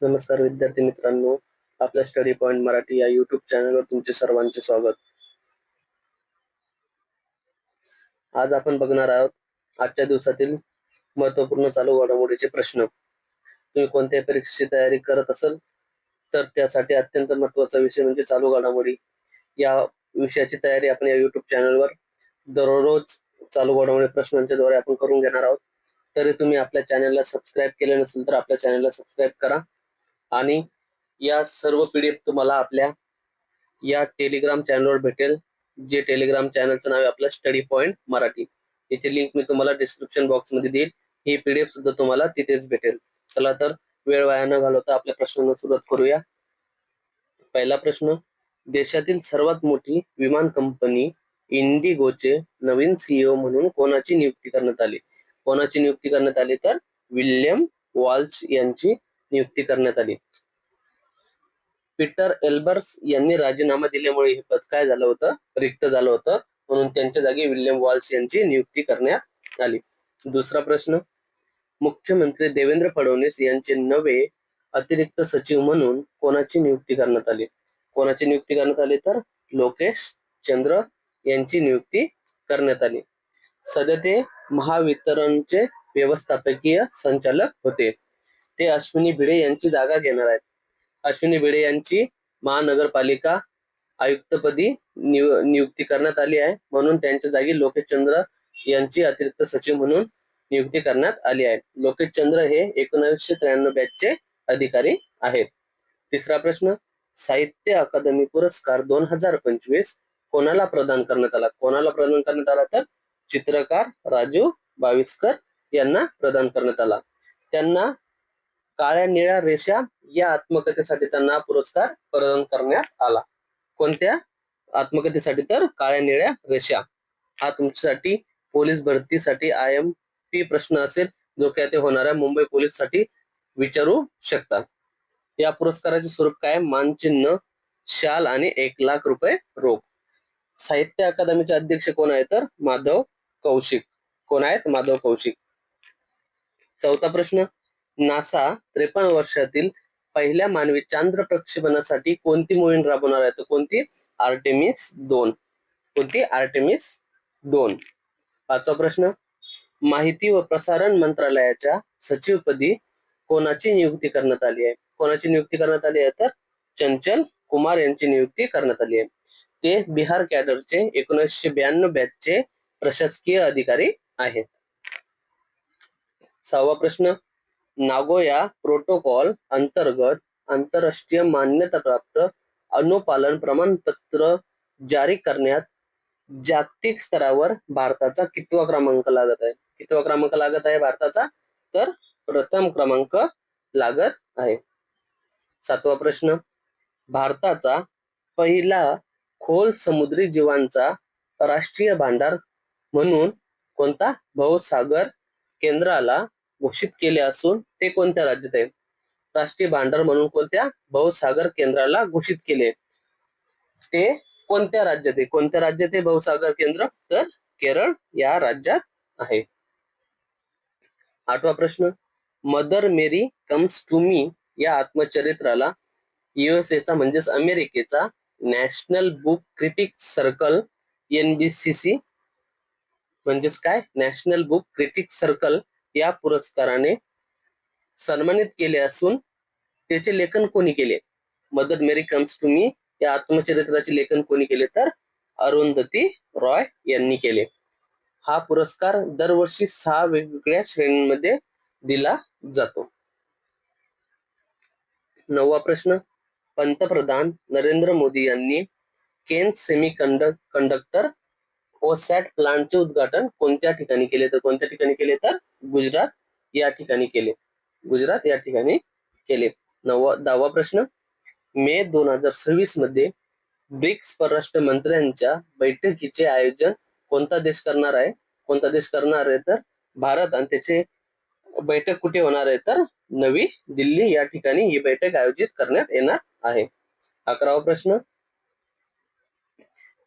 नमस्कार विद्यार्थी मित्रांनो, आपल्या स्टडी पॉइंट मराठी या यूट्यूब चॅनलवर तुमचे सर्वांचे स्वागत. आज आपण बघणार आहोत आजच्या दिवसातील महत्त्वपूर्ण चालू घडामोडीचे प्रश्न. तुम्ही कोणत्याही परीक्षेची तयारी करत असाल तर त्यासाठी अत्यंत महत्त्वाचा विषय म्हणजे चालू घडामोडी. या विषयाची तयारी आपण या यूट्यूब चॅनलवर दररोज चालू घडामोडी प्रश्नांच्या द्वारे आपण करून घेणार आहोत. तरी तुम्ही आपल्या चॅनलला सबस्क्राईब केले नसेल तर आपल्या चॅनलला सबस्क्राईब करा आणि या सर्व पीडीएफ तुम्हाला आपल्या या टेलिग्राम चॅनलवर भेटेल, जे टेलिग्राम चॅनलचं नाव आहे आपलं स्टडी पॉइंट मराठी. याची लिंक मी तुम्हाला डिस्क्रिप्शन बॉक्स मध्ये देईल. ही पीडीएफ सुद्धा तुम्हाला तिथेच भेटेल. चला तर वेळ वाया न घालवता आपल्या प्रश्नांना सुरुवात करूया. पहिला प्रश्न, देशातील सर्वात मोठी विमान कंपनी इंडिगोचे नवीन सीईओ म्हणून कोणाची नियुक्ती करण्यात आली? कोणाची नियुक्ती करण्यात आली तर विल्यम वॉल्श यांची नियुक्ती करण्यात आली. पीटर एल्बर्स यांनी राजीनामा दिल्यामुळे हे पद काय झालं होतं? रिक्त झालं होतं. म्हणून त्यांच्या जागी विल्यम वॉल्श यांची नियुक्ती करण्यात आली. दुसरा प्रश्न, मुख्यमंत्री देवेंद्र फडणवीस यांचे नवे अतिरिक्त सचिव म्हणून कोणाची नियुक्ती करण्यात आली? कोणाची नियुक्ती करण्यात आली तर लोकेश चंद्र यांची नियुक्ती करण्यात आली. सध्या ते महावितरणचे व्यवस्थापकीय संचालक होते. ते अश्विनी भिडे यांची जागा घेणार आहेत. अश्विनी भिडे यांची महानगरपालिका आयुक्तपदी नियुक्ती करण्यात आली आहे. म्हणून त्यांच्या जागी लोकेश चंद्र यांची अतिरिक्त सचिव म्हणून नियुक्ती करण्यात आली आहे. लोकेश चंद्र हे 1993 बॅचचे अधिकारी आहेत. तिसरा प्रश्न, साहित्य अकादमी पुरस्कार 2025 कोणाला प्रदान करण्यात आला? कोणाला प्रदान करण्यात आला तर चित्रकार राजू बाविस्कर यांना प्रदान करण्यात आला. त्यांना काळ्या निळ्या रेषा या आत्मकथेसाठी त्यांना पुरस्कार प्रदान करण्यात आला. कोणत्या आत्मकथेसाठी तर काळ्या निळ्या रेषा. हा तुमच्यासाठी पोलीस भरतीसाठी IMP प्रश्न असेल, जो काय ते होणाऱ्या मुंबई पोलीस साठी विचारू शकतात. या पुरस्काराचे स्वरूप काय? मानचिन्ह, शाल आणि 1 लाख रुपये रोख. साहित्य अकादमीचे अध्यक्ष कोण आहेत तर माधव कौशिक. कोण आहेत? माधव कौशिक. चौथा प्रश्न, नासा 53 वर्षातील पहिल्या मानवी चांद्र प्रक्षेपणासाठी कोणती मोहीम राबवणार आहे? कोणती? आर्टेमिस 2. कोणती? आर्टेमिस 2. पाचवा प्रश्न, माहिती व प्रसारण मंत्रालयाच्या सचिवपदी कोणाची नियुक्ती करण्यात आली आहे? कोणाची नियुक्ती करण्यात आली आहे तर चंचल कुमार यांची नियुक्ती करण्यात आली आहे. ते बिहार कॅडरचे 1992 बॅचचे प्रशासकीय अधिकारी आहेत. सहावा प्रश्न, नागोया प्रोटोकॉल अंतर्गत आंतरराष्ट्रीय मान्यताप्राप्त अनुपालन प्रमाणपत्र जारी करण्यात जागतिक स्तरावर भारताचा कितवा क्रमांक लागत आहे? कितवा क्रमांक लागत आहे भारताचा तर प्रथम क्रमांक लागत आहे. सातवा प्रश्न, भारताचा पहिला खोल समुद्री जीवांचा राष्ट्रीय भांडार म्हणून कोणता भवसागर केंद्राला घोषित केले असून ते कोणत्या राज्यात आहे? राष्ट्रीय भांडार म्हणून कोणत्या भवसागर केंद्राला घोषित केले, ते कोणत्या राज्यात आहे? कोणत्या राज्यात आहे भवसागर केंद्र तर केरळ या राज्यात आहे. आठवा प्रश्न, Mother Mary Comes to Me या आत्मचरित्राला USA चा म्हणजेच अमेरिकेचा National Book Critics Circle NBCC म्हणजेच काय? नॅशनल बुक क्रिटिक्स सर्कल या पुरस्काराने सन्मानित केले असून त्याचे लेखन कोणी केले? Mother Mary Comes to Me या आत्मचरित्राचे लेखन कोणी केले तर अरुंधती रॉय यांनी केले. हा पुरस्कार दरवर्षी 6 वेगवेगळ्या श्रेणींमध्ये दिला जातो. नववा प्रश्न, पंतप्रधान नरेंद्र मोदी यांनी केन सेमीकंडक्टर OSAT प्लांटचे उद्घाटन कोणत्या ठिकाणी केले? तर कोणत्या ठिकाणी केले तर गुजरात या ठिकाणी केले. गुजरात या ठिकाणी केले. 10वा प्रश्न, मे 2026 मध्ये ब्रिक्स परराष्ट्र मंत्र्यांच्या बैठकीचे आयोजन कोणता देश करणार आहे? कोणता देश करणार आहे तर भारत. आणि त्याचे बैठक कुठे होणार आहे तर नवी दिल्ली या ठिकाणी ही बैठक आयोजित करण्यात येणार आहे. 11वा प्रश्न,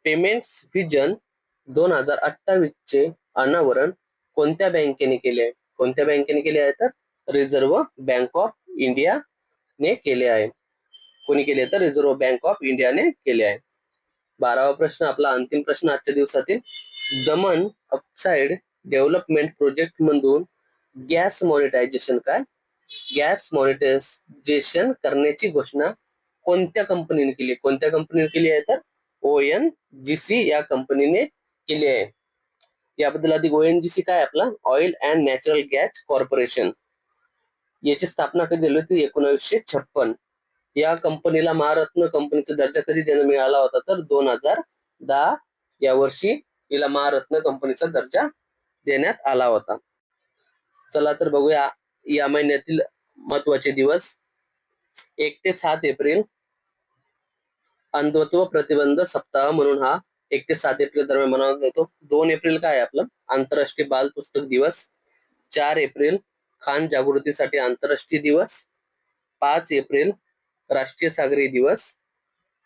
पेमेंट्स व्हिजन 2028 चे अनावरण कोणत्या बँकेने केले आहे? कोणत्या बँकेने केले आहे तर रिझर्व्ह बँक ऑफ इंडिया ने केले आहे. कोणी केले तर रिझर्व्ह बँक ऑफ इंडियाने केले आहे. 12वा प्रश्न आपला अंतिम प्रश्न आजच्या दिवसातील. दमन अपसाइड डेव्हलपमेंट प्रोजेक्ट मधून गॅस मॉनिटायझेशन गॅस मॉनिटायझेशन करण्याची घोषणा कोणत्या कंपनीने केली? कोणत्या कंपनीने केली आहे तर ONGC या कंपनीने केली आहे. याबद्दल अधिक ONGC काय आपला oil and natural gas corporation. याची स्थापना कधी झाली होती? 1956. या कंपनीला महारत्न कंपनीचा दर्जा कधी देण्यात मिळाला होता तर 2010 या वर्षी हिला महारत्न कंपनीचा दर्जा देण्यात आला होता. चला तर बघूया या महिन्यातील महत्वाचे दिवस. 1 ते 7 एप्रिल अंधत्व प्रतिबंध सप्ताह म्हणून हा 1 ते 7 एप्रिल दरम्यान मनवला जातो. 2 एप्रिल काय आपलं आंतरराष्ट्रीय बाल पुस्तक दिवस. 4 एप्रिल खान जागृतीसाठी आंतरराष्ट्रीय दिवस. 5 एप्रिल राष्ट्रीय सागरी दिवस.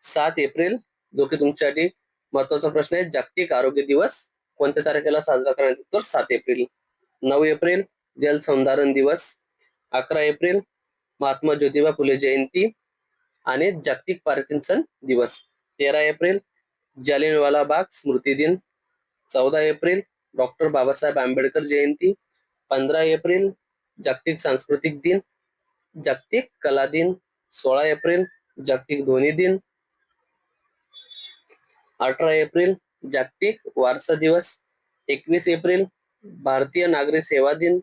7 एप्रिल जो की तुमच्यासाठी महत्वाचा प्रश्न आहे, जागतिक आरोग्य दिवस कोणत्या तारखेला साजरा करण्यात येतो तर 7 एप्रिल. 9 एप्रिल जल संधारण दिवस. 11 एप्रिल महात्मा ज्योतिबा फुले जयंती आणि जागतिक पार्किन्सन दिवस. 13 एप्रिल जालियनवाला बाग स्मृती दिन. 14 एप्रिल डॉक्टर बाबासाहेब आंबेडकर जयंती. 15 एप्रिल जागतिक सांस्कृतिक दिन, जागतिक कला दिन. 16 एप्रिल जागतिक ध्वनी दिन. 18 एप्रिल जागतिक वारसा दिवस. 21 एप्रिल भारतीय नागरी सेवा दिन.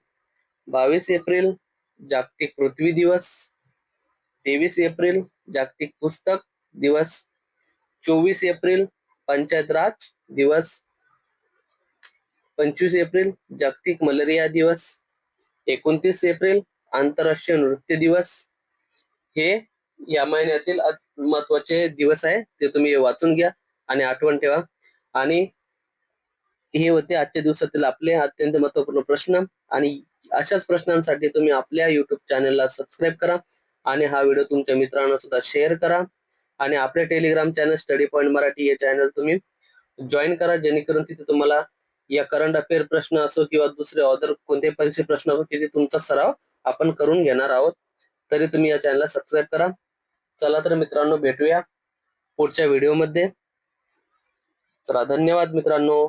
22 एप्रिल जागतिक पृथ्वी दिवस. 23 एप्रिल जागतिक पुस्तक दिवस. 24 एप्रिल पंचायत राज दिवस. 25 एप्रिल जागतिक मलेरिया दिवस. 29 एप्रिल आंतरराष्ट्रीय नृत्य दिवस. हे या महिन्यातील महत्वाचे दिवस आहे, ते तुम्ही वाचून घ्या आणि आठवण ठेवा. आणि हे होते आजच्या दिवसातील आपले अत्यंत महत्वपूर्ण प्रश्न. आणि अशाच प्रश्नांसाठी तुम्ही आपल्या युट्यूब चॅनलला सबस्क्राईब करा आणि हा व्हिडिओ तुमच्या मित्रांना सुद्धा शेअर करा. आणि आपल्या Telegram channel study point Marathi हे चॅनल तुम्ही जॉईन करा, जेणेकरून तिथे तुम्हाला या करंट अफेअर प्रश्न असो किंवा दुसरे अदर कोणते परीक्षे प्रश्न असो तिथे तुमचा सराव आपण करून घेणार आहोत. तरी तुम्ही या चॅनलला सबस्क्राईब करा. चला तर मित्रांनो, भेटूया पुढच्या व्हिडिओमध्ये. चला, धन्यवाद मित्रांनो.